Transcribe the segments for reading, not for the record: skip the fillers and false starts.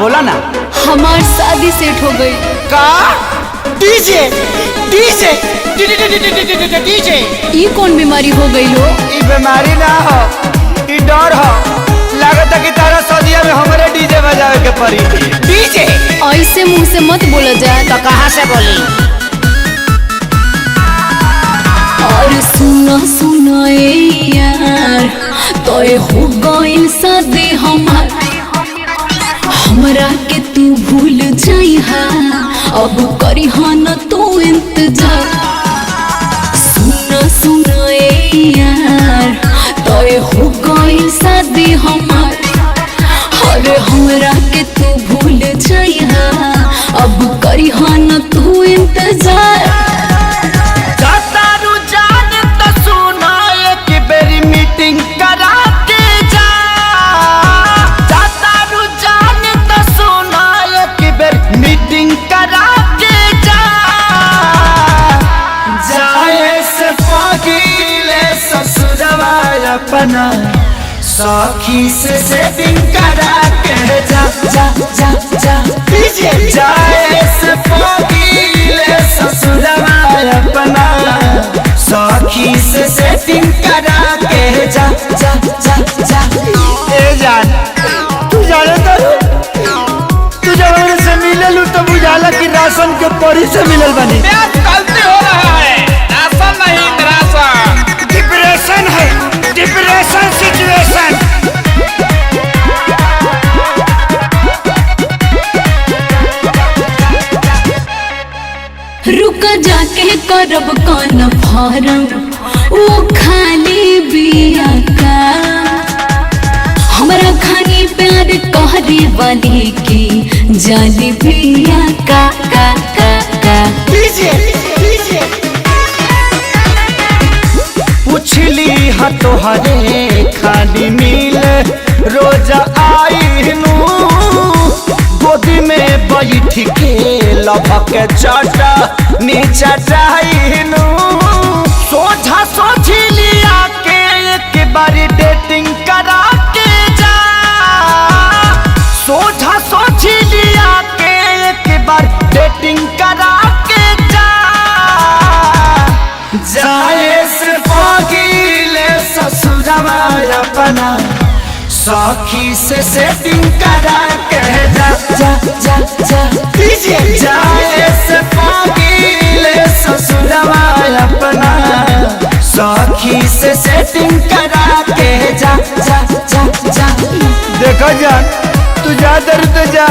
बोला ना। हमार शादी सेट हो गई। का डीजे डीजे डीजे ये कौन बीमारी हो गई हो? ई बीमारी ना हो, ई डर हो। लागत है कि तारा सदिया में हमारे डीजे बजावे के पड़ी। डीजे ऐसे मुंह से मत बोला जाए। तो कहाँ से बोली? और सुना सुना यार तो हो गई शादी हमार, हमरा के तू भूल जाइहा, अब करिहा न तू इंतजार। सुना सुना यार तो हो गई शादी हमार, अरे हमरा के तू भूल जाइहा, अब करिहा न तू इंतजार। मीटिंग करा के जा, जाता रुझान तो सुना एक बेर मीटिंग करा के जा। जाए से पगीले ससुरवा अपना सखी से सेटिंग करा के जा जा जा जा। जाए से पगीले ससुरवा अपना सखी से सेटिंग करा के जा जा जा जा। ए जान तू जाने तू जब मेरे से मिले लू तो बुझाला कि राशन के परी से मिलल बनी। गलती हो रहा है, राशन नहीं राशन। डिप्रेशन है, डिप्रेशन सिचुएशन। रुका जाके करब कौन फारम, वो खाली बिया का हमरा खानी प्यार कहरे वाली की जाली बिया का का का का। पुछली हा तोहरे खाली मिल रोज आई नू, गोदी में बैठ के लभक चाटा नीचा चाहनू। सोझा सोझी लिया के एक बारी डेटिंग करा के जा, सोझा सोझी लिया के एक बार डेटिंग करा के जा। जाए से पगीले ससुरवा अपना सखी से सेटिंग करा के जा जा जा जा। जाए से पगीले ससुरवा अपना सखी से सेटिंग करा के जा जा जा जा। देखो जान तू जा दर तो जा,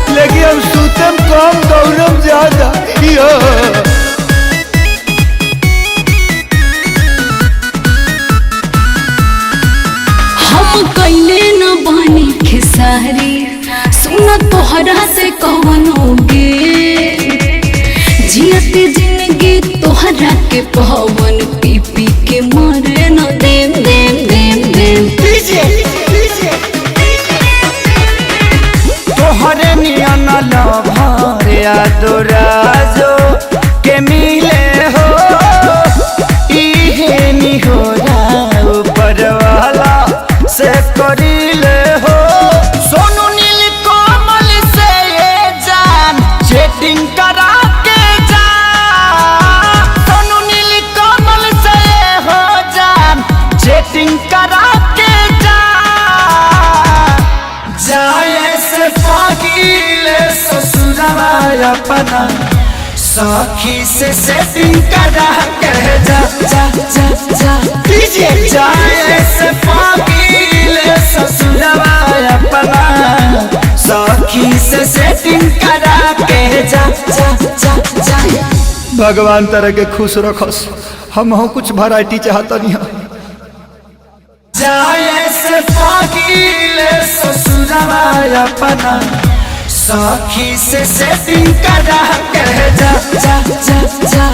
लेकिन हम सूतम कम दौड़म ज्यादा। यो हम कैले न बानी खेसारी, सुना तोहरा से कौन होगे, जियते जिंदगी तोहरा के पवन पी पी के मरे न देम देम देम देम। तोहरे नियन लभर यादोराजो के मिले हो, इहे निहोरा ऊपर वाला से करिले हो। सोनू नील कोमल से ये जान चैटिंग करा के जा, सोनू नील कोमल से ये हो जान चैटिंग करा के जा। जाए से पगीले ससुरवा अपना सखी से सेटिंग करा के जा जा जा जा। जाए से पगीले ससुरवा अपना सखी से सेटिंग करा के जा जा जा जा। भगवान तरह के खुश रखस, हम हो कुछ वैरायटी चाहता नहीं। जाए से पगीले ससुरवा अपना सखी से सेटिंग करा के जा जा जा जा।